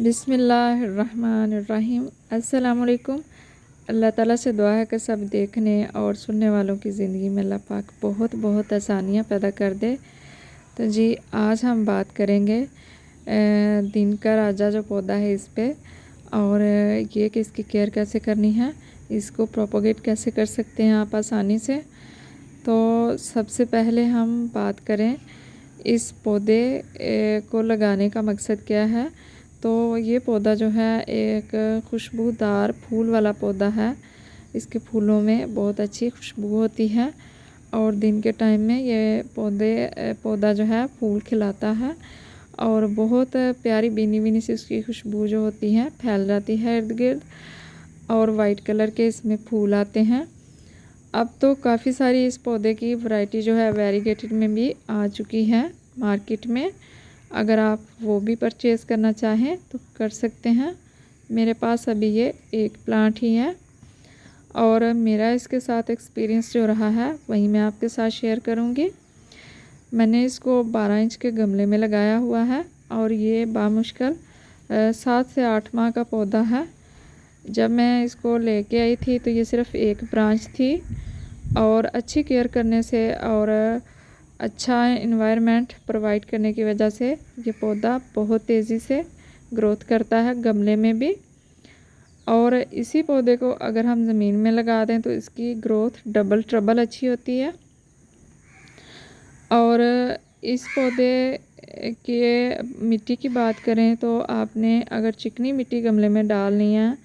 बिस्मिल्लाहिर्रहमानिर्रहीम। अस्सलामुअलैकुम। अल्लाह ताला से दुआ है कि सब देखने और सुनने वालों की ज़िंदगी में अल्लाह पाक बहुत बहुत आसानियाँ पैदा कर दे। तो जी आज हम बात करेंगे दिन का राजा जो पौधा है इस पे, और ये कि इसकी केयर कैसे करनी है, इसको प्रोपोगेट कैसे कर सकते हैं आप आसानी से। तो सबसे पहले हम बात करें इस पौधे को लगाने का मकसद क्या है। तो ये पौधा जो है एक खुशबूदार फूल वाला पौधा है। इसके फूलों में बहुत अच्छी खुशबू होती है और दिन के टाइम में ये पौधा जो है फूल खिलाता है और बहुत प्यारी बीनी बीनी सी उसकी खुशबू जो होती है फैल जाती है इर्द गिर्द, और वाइट कलर के इसमें फूल आते हैं। अब तो काफ़ी सारी इस पौधे की वैरायटी जो है वैरीगेटेड में भी आ चुकी है मार्केट में। अगर आप वो भी परचेज़ करना चाहें तो कर सकते हैं। मेरे पास अभी ये एक प्लांट ही है और मेरा इसके साथ एक्सपीरियंस जो रहा है वही मैं आपके साथ शेयर करूँगी। मैंने इसको 12 इंच के गमले में लगाया हुआ है और ये बामुश्किल 7 से 8 माह का पौधा है। जब मैं इसको लेके आई थी तो ये सिर्फ़ एक ब्रांच थी और अच्छी केयर करने से और अच्छा एनवायरनमेंट प्रोवाइड करने की वजह से ये पौधा बहुत तेज़ी से ग्रोथ करता है गमले में भी। और इसी पौधे को अगर हम ज़मीन में लगा दें तो इसकी ग्रोथ डबल ट्रबल अच्छी होती है। और इस पौधे के मिट्टी की बात करें तो आपने अगर चिकनी मिट्टी गमले में डालनी है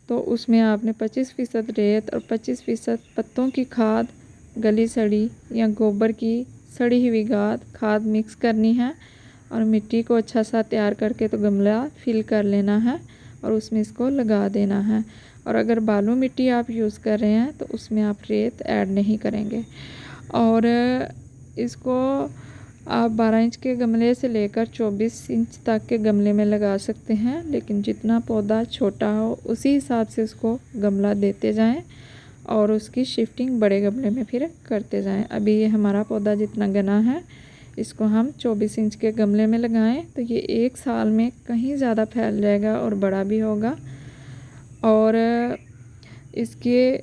तो उसमें आपने 25% रेत और 25% पत्तों की खाद, गली सड़ी या गोबर की सड़ी हुई खाद मिक्स करनी है और मिट्टी को अच्छा सा तैयार करके तो गमला फिल कर लेना है और उसमें इसको लगा देना है। और अगर बालू मिट्टी आप यूज़ कर रहे हैं तो उसमें आप रेत ऐड नहीं करेंगे। और इसको आप 12 इंच के गमले से लेकर 24 इंच तक के गमले में लगा सकते हैं, लेकिन जितना पौधा छोटा हो उसी हिसाब से उसको गमला देते जाएं और उसकी शिफ्टिंग बड़े गमले में फिर करते जाएं। अभी ये हमारा पौधा जितना घना है इसको हम 24 इंच के गमले में लगाएं तो ये 1 साल में कहीं ज़्यादा फैल जाएगा और बड़ा भी होगा। और इसके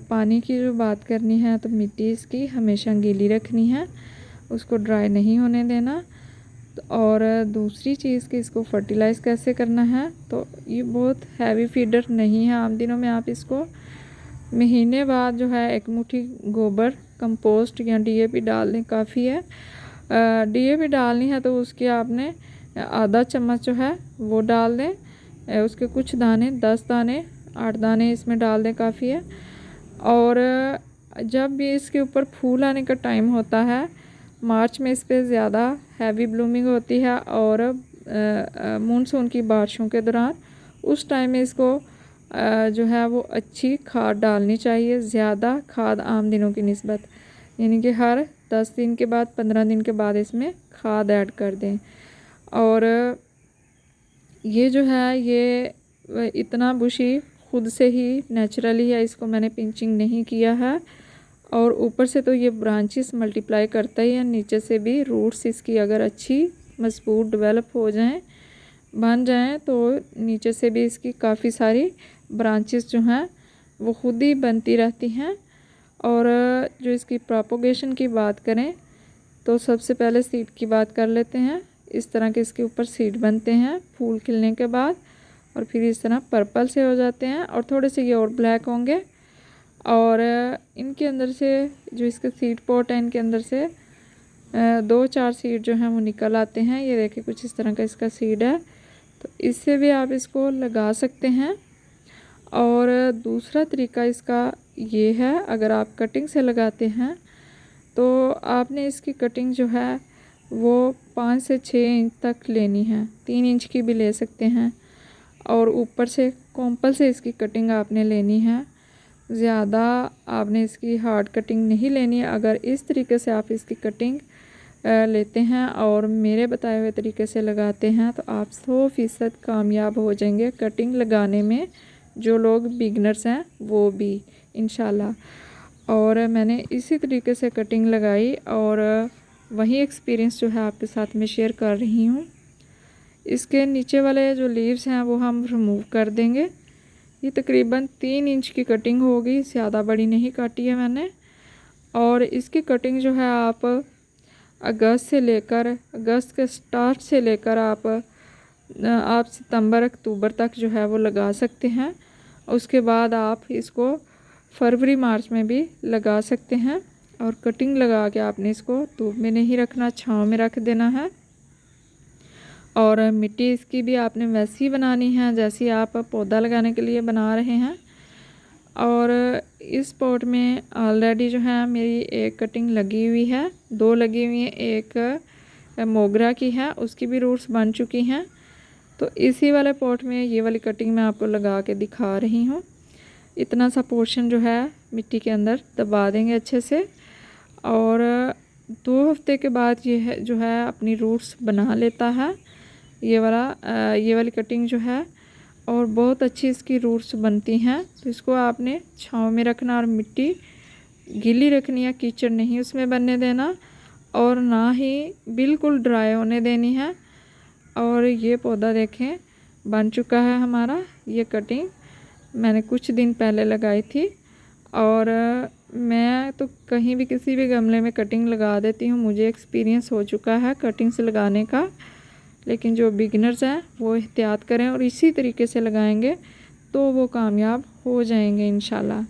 पानी की जो बात करनी है तो मिट्टी इसकी हमेशा गीली रखनी है, उसको ड्राई नहीं होने देना। और दूसरी चीज़ कि इसको फर्टिलाइज़ कैसे करना है, तो ये बहुत हैवी फीडर नहीं है। आम दिनों में आप इसको महीने बाद जो है एक मुट्ठी गोबर कंपोस्ट या डीएपी डाल दें, काफ़ी है। डीएपी डालनी है तो उसके आपने आधा चम्मच जो है वो डाल दें, उसके कुछ दाने 10 दाने 8 दाने इसमें डाल दें, काफ़ी है। और जब भी इसके ऊपर फूल आने का टाइम होता है, मार्च में इस पर ज़्यादा हैवी ब्लूमिंग होती है और मानसून की बारिशों के दौरान उस टाइम में इसको जो है वो अच्छी खाद डालनी चाहिए, ज़्यादा खाद आम दिनों की निस्बत, यानी कि हर 10 दिन के बाद 15 दिन के बाद इसमें खाद ऐड कर दें। और ये जो है ये इतना बुशी खुद से ही नेचुरली है, इसको मैंने पिंचिंग नहीं किया है। और ऊपर से तो ये ब्रांचेस मल्टीप्लाई करता ही है, नीचे से भी रूट्स इसकी अगर अच्छी मजबूत डेवलप हो जाएं, बन जाएं, तो नीचे से भी इसकी काफ़ी सारी ब्रांचेस जो हैं वो खुद ही बनती रहती हैं। और जो इसकी प्रोपोगेशन की बात करें तो सबसे पहले सीड की बात कर लेते हैं। इस तरह के इसके ऊपर सीड बनते हैं फूल खिलने के बाद और फिर इस तरह पर्पल से हो जाते हैं और थोड़े से ये और ब्लैक होंगे। और इनके अंदर से जो इसका सीड पॉट है इनके अंदर से 2-4 सीड जो हैं वो निकल आते हैं। ये देखिए कुछ इस तरह का इसका सीड है, तो इससे भी आप इसको लगा सकते हैं। और दूसरा तरीका इसका ये है, अगर आप कटिंग से लगाते हैं तो आपने इसकी कटिंग जो है वो 5 से 6 इंच तक लेनी है, 3 इंच की भी ले सकते हैं। और ऊपर से कॉम्पल से इसकी कटिंग आपने लेनी है, ज़्यादा आपने इसकी हार्ड कटिंग नहीं लेनी है। अगर इस तरीके से आप इसकी कटिंग लेते हैं और मेरे बताए हुए तरीके से लगाते हैं तो आप 100% कामयाब हो जाएंगे कटिंग लगाने में, जो लोग बिगनर्स हैं वो भी इंशाल्लाह। और मैंने इसी तरीके से कटिंग लगाई और वही एक्सपीरियंस जो है आपके साथ में शेयर कर रही हूँ। इसके नीचे वाले जो लीव्स हैं वो हम रिमूव कर देंगे। ये तकरीबन 3 इंच की कटिंग होगी, ज़्यादा बड़ी नहीं काटी है मैंने। और इसकी कटिंग जो है आप अगस्त के स्टार्ट से लेकर आप सितंबर अक्टूबर तक जो है वो लगा सकते हैं। उसके बाद आप इसको फरवरी मार्च में भी लगा सकते हैं। और कटिंग लगा के आपने इसको धूप में नहीं रखना, छांव में रख देना है। और मिट्टी इसकी भी आपने वैसी बनानी है जैसी आप पौधा लगाने के लिए बना रहे हैं। और इस पॉट में ऑलरेडी जो है मेरी एक कटिंग लगी हुई है, 2 लगी हुई हैं, एक मोगरा की है, उसकी भी रूट्स बन चुकी हैं। तो इसी वाले पॉट में ये वाली कटिंग मैं आपको लगा के दिखा रही हूँ। इतना सा पोर्शन जो है मिट्टी के अंदर दबा देंगे अच्छे से। और 2 हफ्ते के बाद ये है जो है अपनी रूट्स बना लेता है ये वाली कटिंग जो है, और बहुत अच्छी इसकी रूट्स बनती हैं। तो इसको आपने छांव में रखना और मिट्टी गीली रखनी है, कीचड़ नहीं उसमें बनने देना और ना ही बिल्कुल ड्राई होने देनी है। और ये पौधा देखें बन चुका है हमारा। ये कटिंग मैंने कुछ दिन पहले लगाई थी। और मैं तो कहीं भी किसी भी गमले में कटिंग लगा देती हूँ, मुझे एक्सपीरियंस हो चुका है कटिंग से लगाने का। लेकिन जो बिगिनर्स हैं वो एहतियात करें और इसी तरीके से लगाएंगे तो वो कामयाब हो जाएंगे इंशाल्लाह।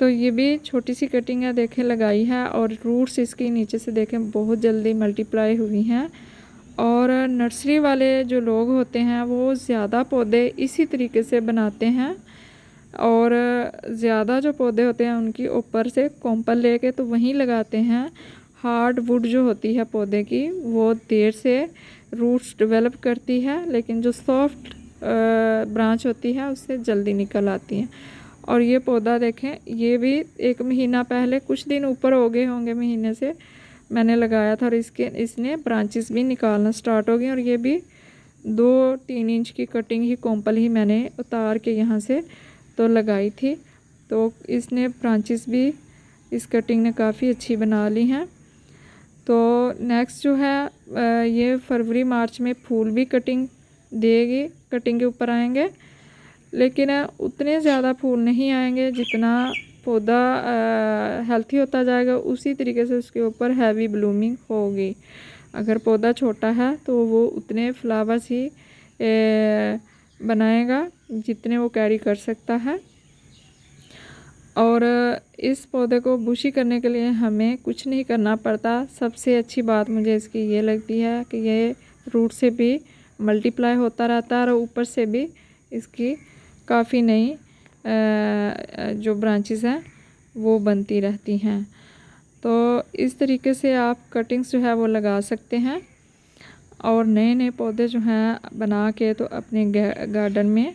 तो ये भी छोटी सी कटिंग है, देखें लगाई है। और रूट्स इसकी नीचे से देखें बहुत जल्दी मल्टीप्लाई हुई हैं। और नर्सरी वाले जो लोग होते हैं वो ज़्यादा पौधे इसी तरीके से बनाते हैं। और ज़्यादा जो पौधे होते हैं उनकी ऊपर से कॉम्पल लेके तो वहीं लगाते हैं। हार्ड वुड जो होती है पौधे की वो देर से रूट्स डेवलप करती है, लेकिन जो सॉफ्ट ब्रांच होती है उससे जल्दी निकल आती हैं। और ये पौधा देखें, ये भी 1 महीना पहले, कुछ दिन ऊपर हो गए होंगे महीने से, मैंने लगाया था। और इसने ब्रांचेस भी निकालना स्टार्ट हो गई। और ये भी 2-3 इंच की कटिंग ही कॉम्पल ही मैंने उतार के यहाँ से तो लगाई थी। तो इसने ब्रांचेस भी इस कटिंग ने काफ़ी अच्छी बना ली हैं। तो नेक्स्ट जो है ये फरवरी मार्च में फूल भी कटिंग देगी, कटिंग के ऊपर आएंगे। लेकिन उतने ज़्यादा फूल नहीं आएंगे, जितना पौधा हेल्थी होता जाएगा उसी तरीके से उसके ऊपर हैवी ब्लूमिंग होगी। अगर पौधा छोटा है तो वो उतने फ्लावर्स ही बनाएगा जितने वो कैरी कर सकता है। और इस पौधे को बुशी करने के लिए हमें कुछ नहीं करना पड़ता। सबसे अच्छी बात मुझे इसकी ये लगती है कि ये रूट से भी मल्टीप्लाई होता रहता है और ऊपर से भी इसकी काफ़ी नई जो ब्रांचेस हैं वो बनती रहती हैं। तो इस तरीके से आप कटिंग्स जो है वो लगा सकते हैं और नए नए पौधे जो हैं बना के तो अपने गार्डन में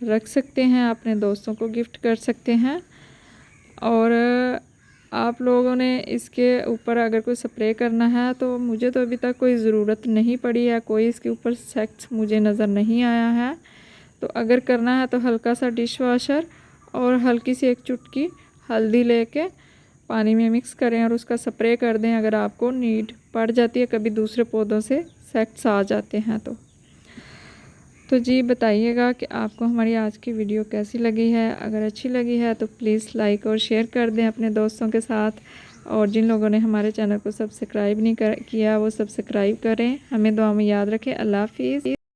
रख सकते हैं, अपने दोस्तों को गिफ्ट कर सकते हैं। और आप लोगों ने इसके ऊपर अगर कोई स्प्रे करना है तो मुझे तो अभी तक कोई ज़रूरत नहीं पड़ी है, कोई इसके ऊपर सेक्ट मुझे नज़र नहीं आया है। तो अगर करना है तो हल्का सा डिश वॉशर और हल्की सी 1 चुटकी हल्दी लेके पानी में मिक्स करें और उसका स्प्रे कर दें अगर आपको नीड पड़ जाती है, कभी दूसरे पौधों से सेक्ट्स आ जाते हैं तो जी बताइएगा कि आपको हमारी आज की वीडियो कैसी लगी है। अगर अच्छी लगी है तो प्लीज़ लाइक और शेयर कर दें अपने दोस्तों के साथ। और जिन लोगों ने हमारे चैनल को सब्सक्राइब नहीं किया वो सब्सक्राइब करें। हमें दुआ में याद रखें। अल्लाह हाफिज़।